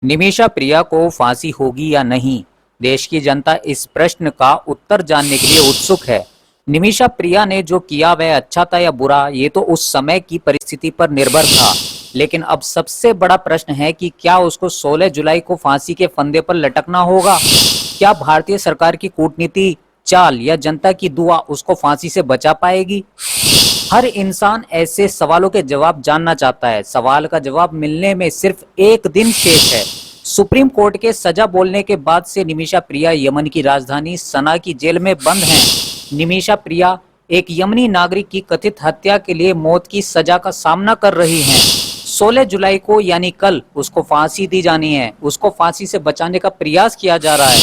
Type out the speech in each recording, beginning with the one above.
निमिषा प्रिया को फांसी होगी या नहीं? देश की जनता इस प्रश्न का उत्तर जानने के लिए उत्सुक है। निमिषा प्रिया ने जो किया वह अच्छा था या बुरा, ये तो उस समय की परिस्थिति पर निर्भर था। लेकिन अब सबसे बड़ा प्रश्न है कि क्या उसको 16 जुलाई को फांसी के फंदे पर लटकना होगा? क्या भारतीय सरकार की कूटनीति चाल या जनता की दुआ उसको फांसी से बचा पाएगी? हर इंसान ऐसे सवालों के जवाब जानना चाहता है। सवाल का जवाब मिलने में सिर्फ एक दिन शेष है। सुप्रीम कोर्ट के सजा बोलने के बाद से निमिषा प्रिया यमन की राजधानी सना की जेल में बंद हैं। निमिषा प्रिया एक यमनी नागरिक की कथित हत्या के लिए मौत की सजा का सामना कर रही हैं। 16 जुलाई को यानी कल उसको फांसी दी जानी है। उसको फांसी से बचाने का प्रयास किया जा रहा है।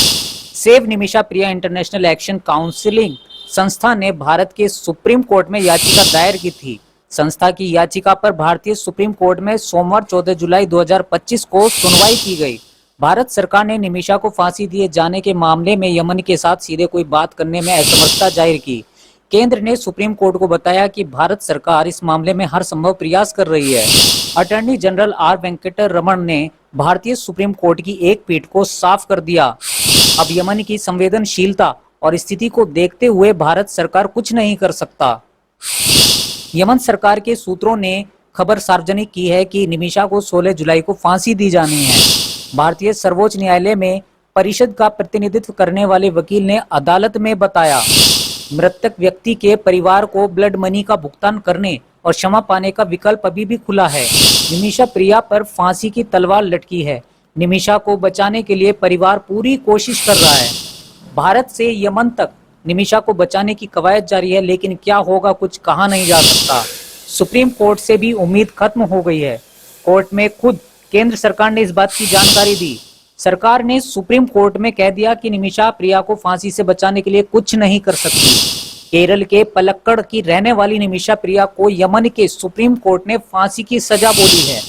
सेव निमिषा प्रिया इंटरनेशनल एक्शन काउंसिलिंग संस्था ने भारत के सुप्रीम कोर्ट में याचिका दायर की थी। संस्था की याचिका पर भारतीय सुप्रीम कोर्ट में सोमवार 14 जुलाई 2025 को सुनवाई की गई। भारत सरकार ने निमिषा को फांसी दिए जाने के मामले में यमन के साथ सीधे कोई बात करने में असमर्थता जाहिर की। केंद्र ने सुप्रीम कोर्ट को बताया कि भारत सरकार इस मामले में हर संभव प्रयास कर रही है। Attorney general R Venkat Raman ने भारतीय सुप्रीम कोर्ट की एक पीठ को साफ कर दिया। अब यमन की संवेदनशीलता और स्थिति को देखते हुए भारत सरकार कुछ नहीं कर सकता। यमन सरकार के सूत्रों ने खबर सार्वजनिक की है कि निमिषा को 16 जुलाई को फांसी दी जानी है। भारतीय सर्वोच्च न्यायालय में परिषद का प्रतिनिधित्व करने वाले वकील ने अदालत में बताया, मृतक व्यक्ति के परिवार को ब्लड मनी का भुगतान करने और क्षमा पाने का विकल्प अभी भी खुला है। निमिषा प्रिया पर फांसी की तलवार लटकी है। निमिषा को बचाने के लिए परिवार पूरी कोशिश कर रहा है। भारत से यमन तक निमिषा को बचाने की कवायद जारी है, लेकिन क्या होगा कुछ कहा नहीं जा सकता। सुप्रीम कोर्ट से भी उम्मीद खत्म हो गई है। कोर्ट में खुद केंद्र सरकार ने इस बात की जानकारी दी। सरकार ने सुप्रीम कोर्ट में कह दिया कि निमिषा प्रिया को फांसी से बचाने के लिए कुछ नहीं कर सकती। केरल के पलक्कड़ की रहने वाली निमिषा प्रिया को यमन के सुप्रीम कोर्ट ने फांसी की सजा बोली है।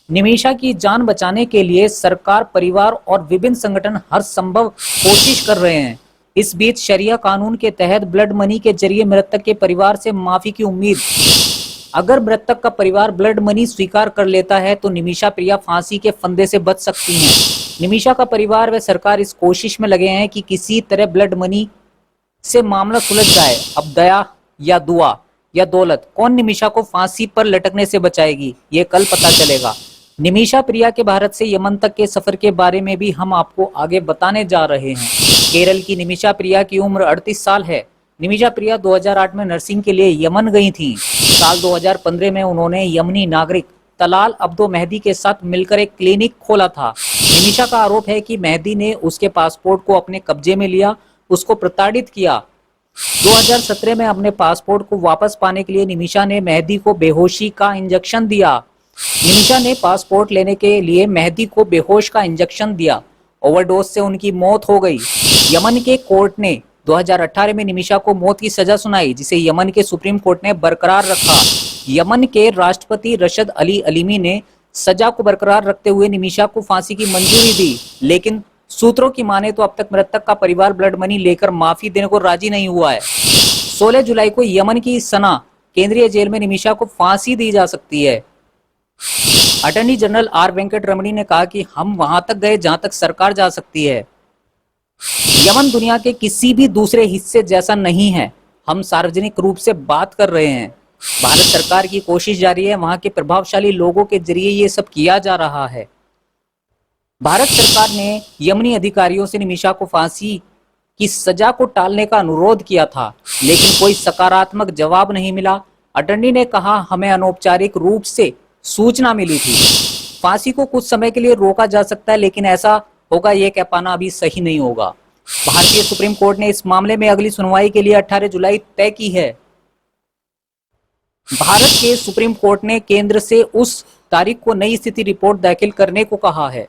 निमिषा की जान बचाने के लिए सरकार, परिवार और विभिन्न संगठन हर संभव कोशिश कर रहे हैं। इस बीच शरिया कानून के तहत ब्लड मनी के जरिए मृतक के परिवार से माफी की उम्मीद। अगर मृतक का परिवार ब्लड मनी स्वीकार कर लेता है तो निमिषा प्रिया फांसी के फंदे से बच सकती हैं। निमिषा का परिवार व सरकार इस कोशिश में लगे हैं कि किसी तरह ब्लड मनी से मामला सुलझ जाए। अब दया या दुआ या दौलत, कौन निमिषा को फांसी पर लटकने से बचाएगी, ये कल पता चलेगा। निमिषा प्रिया के भारत से यमन तक के सफर के बारे में भी हम आपको आगे बताने जा रहे हैं। केरल की निमिषा प्रिया की उम्र 38 साल है। निमिषा प्रिया 2008 में नर्सिंग के लिए यमन गई थी। साल 2015 में उन्होंने यमनी नागरिक तलाल अब्दो मेहदी के साथ मिलकर एक क्लिनिक खोला था। निमिषा का आरोप है कि मेहदी ने उसके पासपोर्ट को अपने कब्जे में लिया, उसको प्रताड़ित किया। 2017 में अपने पासपोर्ट को वापस पाने के लिए निमिषा ने मेहदी को बेहोशी का इंजेक्शन दिया। निमिषा ने पासपोर्ट लेने के लिए मेहदी को बेहोश का इंजेक्शन दिया। ओवरडोज से उनकी मौत हो गई। यमन के कोर्ट ने 2018 में निमिषा को मौत की सजा सुनाई, जिसे यमन के सुप्रीम कोर्ट ने बरकरार रखा। यमन के राष्ट्रपति रशद अली अलीमी ने सजा को बरकरार रखते हुए निमिषा को फांसी की मंजूरी दी, लेकिन सूत्रों की माने तो अब तक मृतक का परिवार ब्लड मनी लेकर माफी देने को राजी नहीं हुआ है। 16 जुलाई को यमन की सना केंद्रीय जेल में निमिषा को फांसी दी जा सकती है। अटॉर्नी जनरल आर वेंकट रमणी ने कहा कि हम वहां तक गए जहां तक सरकार जा सकती है। यमन दुनिया के किसी भी दूसरे हिस्से जैसा नहीं है। हम सार्वजनिक रूप से बात कर रहे हैं। भारत सरकार की कोशिश जारी है। वहां के प्रभावशाली लोगों के जरिए ये सब किया जा रहा है। भारत सरकार ने यमनी अधिकारियों से निमिषा को फांसी की सजा को टालने का अनुरोध किया था, लेकिन कोई सकारात्मक जवाब नहीं मिला। अटॉर्नी ने कहा, हमें अनौपचारिक रूप से सूचना मिली थी। फांसी को कुछ समय के लिए रोका जा सकता है, लेकिन ऐसा होगा ये कह पाना अभी सही नहीं होगा। भारतीय सुप्रीम कोर्ट ने इस मामले में अगली सुनवाई के लिए 18 जुलाई तय की है। भारत के सुप्रीम कोर्ट ने केंद्र से उस तारीख को नई स्थिति रिपोर्ट दाखिल करने को कहा है।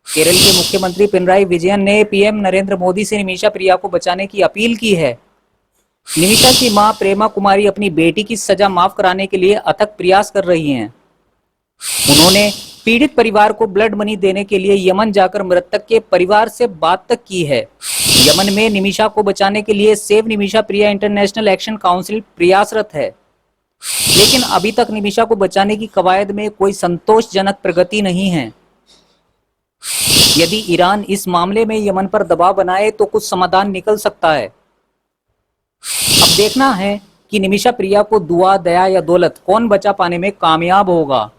केरल के मुख्यमंत्री पिनराई विजयन ने पीएम नरेंद्र मोदी से निमिषा प्रिया को बचाने की अपील की है। निमिषा की मां प्रेमा कुमारी अपनी बेटी की सजा माफ कराने के लिए अथक प्रयास कर रही हैं। उन्होंने पीड़ित परिवार को ब्लड मनी देने के लिए यमन जाकर मृतक के परिवार से बात तक की है। यमन में निमिषा को बचाने के लिए सेव निमिषा प्रिया इंटरनेशनल एक्शन काउंसिल प्रयासरत है, लेकिन अभी तक निमिषा को बचाने की कवायद में कोई संतोषजनक प्रगति नहीं है। यदि ईरान इस मामले में यमन पर दबाव बनाए तो कुछ समाधान निकल सकता है। अब देखना है कि निमिषा प्रिया को दुआ, दया या दौलत कौन बचा पाने में कामयाब होगा।